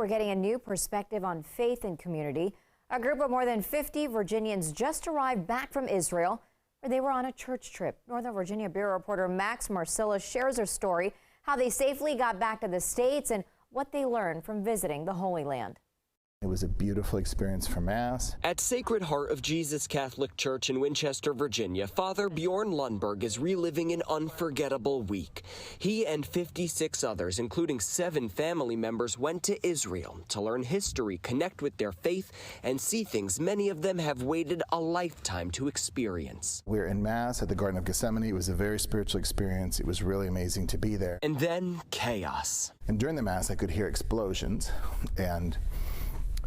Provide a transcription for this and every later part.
we're getting a new perspective on faith and community. A group of more than 50 Virginians just arrived back from Israel, where they were on a church trip. Northern Virginia Bureau reporter Max Marcilla shares her story, how they safely got back to the States and what they learned from visiting the Holy Land. It was a beautiful experience for Mass. At Sacred Heart of Jesus Catholic Church in Winchester, Virginia, Father Bjorn Lundberg is reliving an unforgettable week. He and 56 others, including 7 family members, went to Israel to learn history, connect with their faith, and see things many of them have waited a lifetime to experience. We're in Mass at the Garden of Gethsemane. It was a very spiritual experience. It was really amazing to be there. And then chaos. And during the Mass, I could hear explosions, and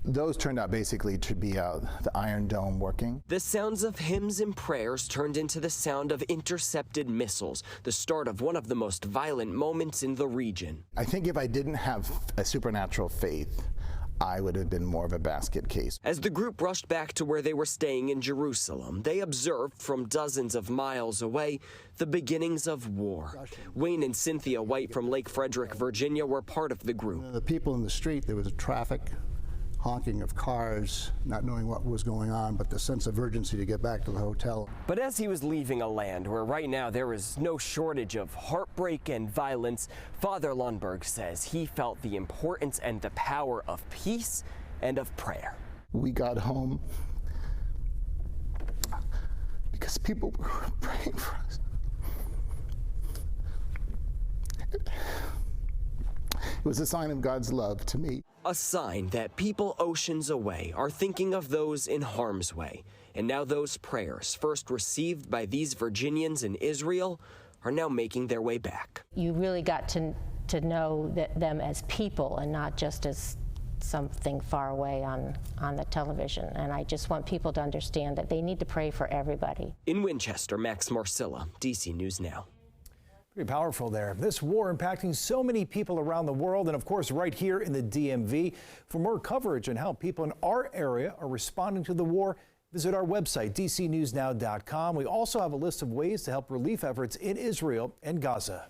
those turned out basically to be the Iron Dome working. The sounds of hymns and prayers turned into the sound of intercepted missiles, the start of one of the most violent moments in the region. I think if I didn't have a supernatural faith, I would have been more of a basket case. As the group rushed back to where they were staying in Jerusalem, they observed from dozens of miles away the beginnings of war. Wayne and Cynthia White from Lake Frederick, Virginia, were part of the group. The people in the street, there was traffic, honking of cars, not knowing what was going on, but the sense of urgency to get back to the hotel. But as he was leaving a land where right now there is no shortage of heartbreak and violence, Father Lundberg says he felt the importance and the power of peace and of prayer. We got home because people were praying for us. It was a sign of God's love to me. A sign that people oceans away are thinking of those in harm's way. And now those prayers, first received by these Virginians in Israel, are now making their way back. You really got to know them as people and not just as something far away on the television. And I just want people to understand that they need to pray for everybody. In Winchester, Max Marcilla, DC News Now. Pretty powerful there. This war impacting so many people around the world and, of course, right here in the DMV. For more coverage on how people in our area are responding to the war, visit our website, dcnewsnow.com. We also have a list of ways to help relief efforts in Israel and Gaza.